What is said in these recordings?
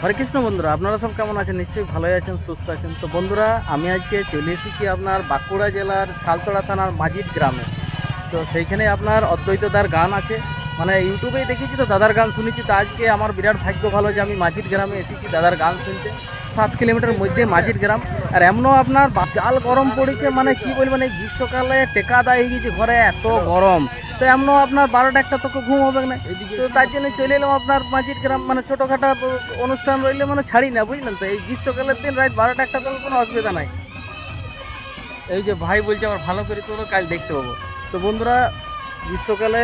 হরে কৃষ্ণ বন্ধুরা, আপনারা সব কেমন আছেন? নিশ্চয়ই ভালোই আছেন, সুস্থ আছেন। তো বন্ধুরা, আমি আজকে চলে এসেছি আপনার বাঁকুড়া জেলার শালতোড়া থানার মাজিদ গ্রামে। তো সেইখানে আপনার অদ্বৈতদার গান আছে, মানে ইউটিউবেই দেখেছি, তো দাদার গান শুনেছি। তো আজকে আমার বিরাট ভাগ্য ভালো যে আমি মাজিদ গ্রামে এসেছি দাদার গান শুনতে। 7 কিলোমিটার মধ্যে মাজিদ গ্রাম। আর এমনও আপনার বিশাল গরম পড়েছে, মানে কি বলবেন, এই গ্রীষ্মকালে টেকা দেয় হয়ে গেছে ঘরে, এত গরম। তো এমনও আপনার 12টা তো ঘুম হবে না, তো তার জন্য চলে এলাম আপনার মাজিদ গ্রাম। মানে ছোটোখাটো অনুষ্ঠান রইলে মানে ছাড়ি না, বুঝলেন তো। এই গ্রীষ্মকালের দিন রাত 12টা তো কোনো অসুবিধা নাই। এই যে ভাই বলছে আমার ভালো করে তো কাল দেখতে পাবো। তো বন্ধুরা, গ্রীষ্মকালে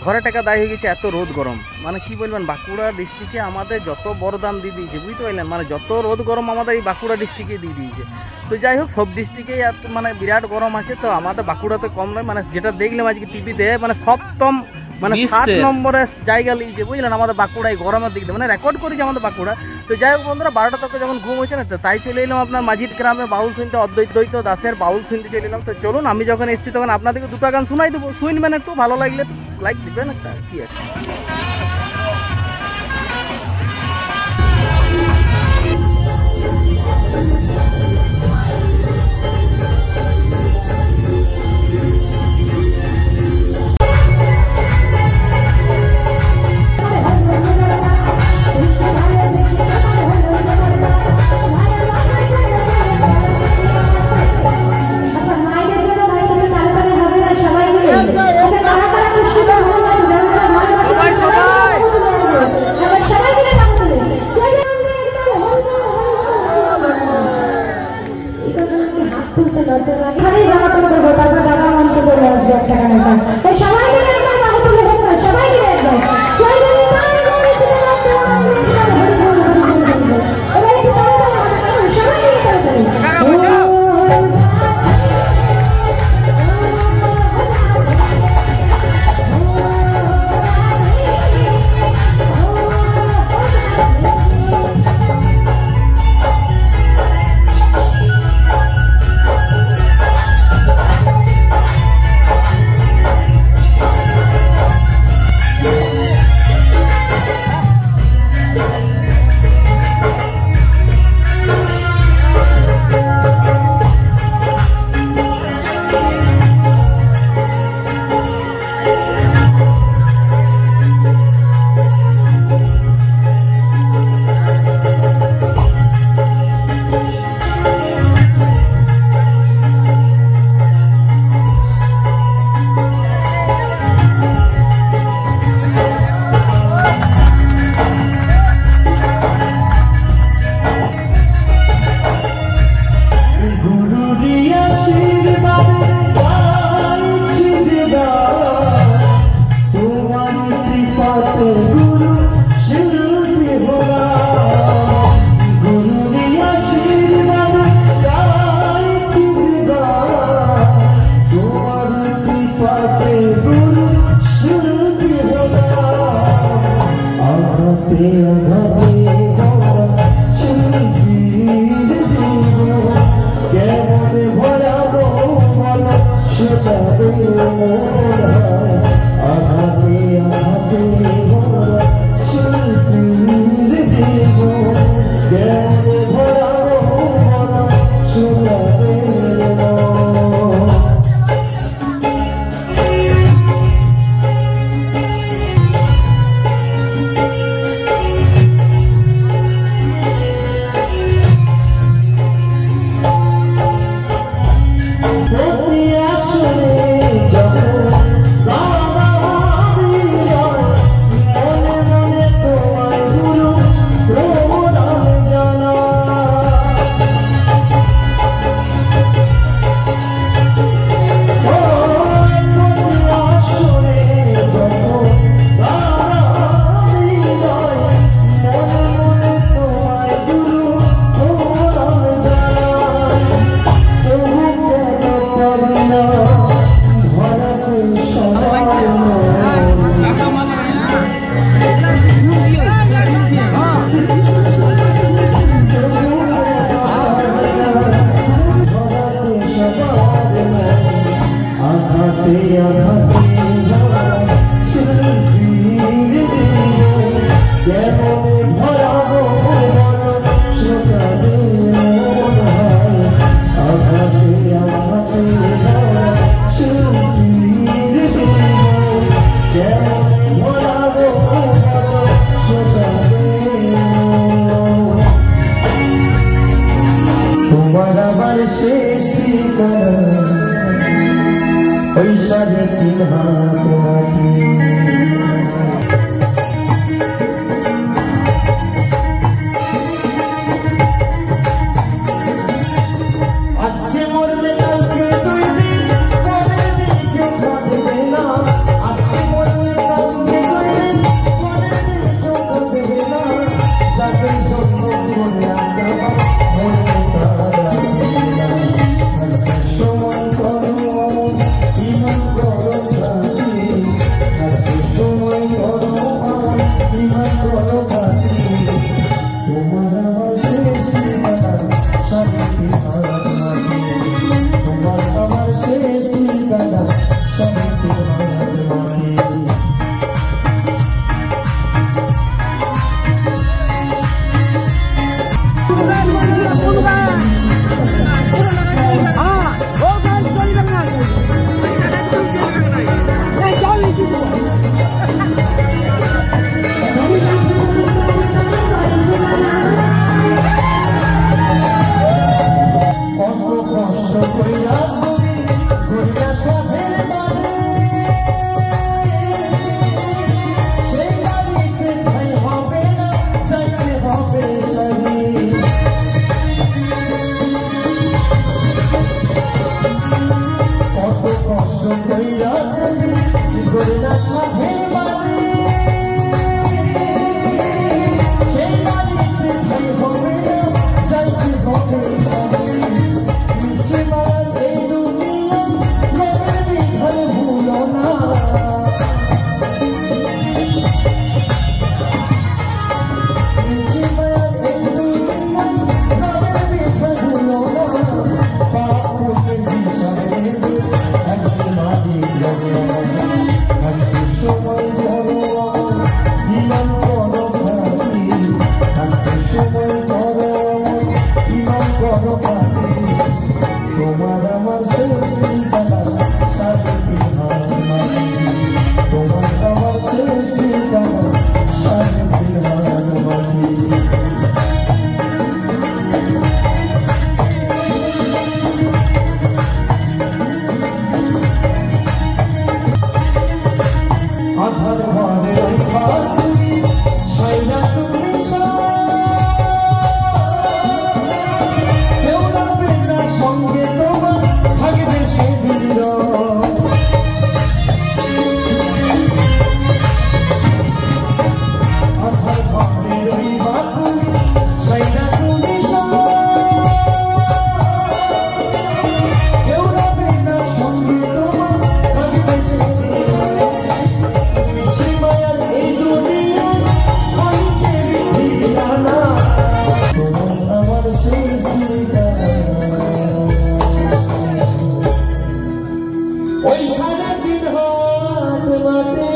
ঘরে টাকা দায় হয়ে গেছে, এত রোদ গরম, মানে কি বলবেন। বাঁকুড়া ডিস্ট্রিক্টে আমাদের যত বরদান দিয়ে দিয়েছে, বুঝতে পারলেন, মানে যত রোদ গরম আমাদের এই বাঁকুড়া ডিস্ট্রিক্টে দিয়ে দিয়েছে। তো যাই হোক, সব ডিস্ট্রিক্টেই এত মানে বিরাট গরম আছে, তো আমাদের বাঁকুড়াতে কম নয়। মানে যেটা দেখলাম আজকে টিভিতে, মানে সপ্তম মানে 7 নম্বরের জায়গা লিয়েছে, বুঝলেন, আমাদের বাঁকুড়ায় গরমের দিক দিয়ে, মানে রেকর্ড করেছে আমাদের বাঁকুড়া। তো যাই হোক বন্ধুরা, 12টা তক যখন ঘুম হয়েছে না, তো তাই চলে এলাম আপনার মাজিদ গ্রামে বাউল শুনতে, অদ্বৈত দাসের বাউল শুনতে চলে এলাম। তো চলুন, আমি যখন এসেছি তখন আপনাদেরকে 2টা গান শোনাই দেবো, শুনবেন, একটু ভালো লাগলে লাইক দিবেন একটা, কি আছে। Oh শেষ ঠিকানা ওই 3.5 হাত মাটি। আজকে মরলে কালকে 2 দিন পরের দিন কেউ কাঁদবে না। আজকে মরলে কালকে 2 দিন পরের দিন কেউ কাঁদবে না। যাদের জন্য মনে আঁকা মনে তারা সময় করো ইমান করো ঘাটি। সময় করো ইমান করো ঘাটি। তোমার আমার শেষ ঠিকানা শান্তি হাত মাটি। তোমার আমার শেষ ঠিকানা শান্তি হাত মাটি। তোমার আমার শেষ ঠিকানা শান্তি হাত মাটি। তোমার আমার শেষ ঠিকানা শান্তি হাত মাটি। আধার ঘরে তুমি ছাইরা তুমি কেউ যাবে না সঙ্গে তোমার থাকবে সেদিন। আধার ঘরে রইবা তুমি ছাইরা তুমি কেউ যাবে না সঙ্গে তোমার থাকবে সেদিন। মায়ার এই দুনিয়া অনেকে ঠিকানা। তোমার আমার শেষ ঠিকানা ওই 3.5 হাত মাটি।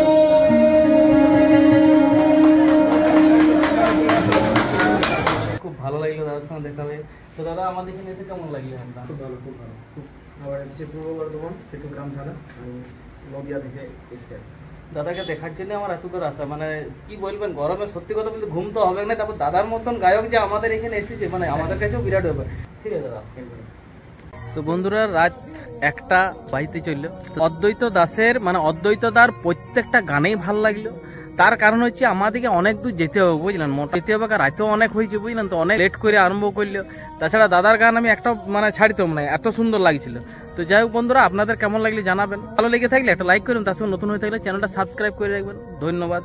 খুব ভালো লাগলো দাদার সঙ্গে দেখা হয়ে। তো দাদা আমাদের এখানে এসে কেমন লাগলো আপনার? খুব ভালো খুব ভালো। আমার হচ্ছে পূর্ব বর্ধমান গ্রাম থানা, আমি নদিয়া থেকে এসেছি। দাদাকে দেখার জন্য আমার এত দূর আসা, মানে কি বলবেন, গরমে সত্যি কথা বলতে ঘুম তো হবে না। তারপর দাদার মতন গায়ক যে আমাদের এখানে এসেছে, মানে আমাদের কাছেও বিরাট ব্যাপার। ঠিক আছে দাদা। তো বন্ধুরা রাত 1টা বাজতে চললো। অদ্বৈত দাসের মানে অদ্বৈত দার প্রত্যেকটা গানেই ভাল লাগলো। তার কারণ হচ্ছে আমাদেরকে অনেক দূর যেতে হবে, বুঝলেন, মোটর যেতে হবে, রাতেও অনেক হয়েছে, বুঝলেন, তো অনেক লেট করে আরম্ভ করলো। তাছাড়া দাদার গান আমি একটা মানে ছাড়িতাম না, এত সুন্দর লাগছিল। তো যাই হোক বন্ধুরা, আপনাদের কেমন লাগলে জানাবেন। ভালো লেগে থাকলে একটা লাইক করুন, তার সঙ্গে নতুন হয়ে থাকলে চ্যানেলটা সাবস্ক্রাইব করে রাখবেন। ধন্যবাদ।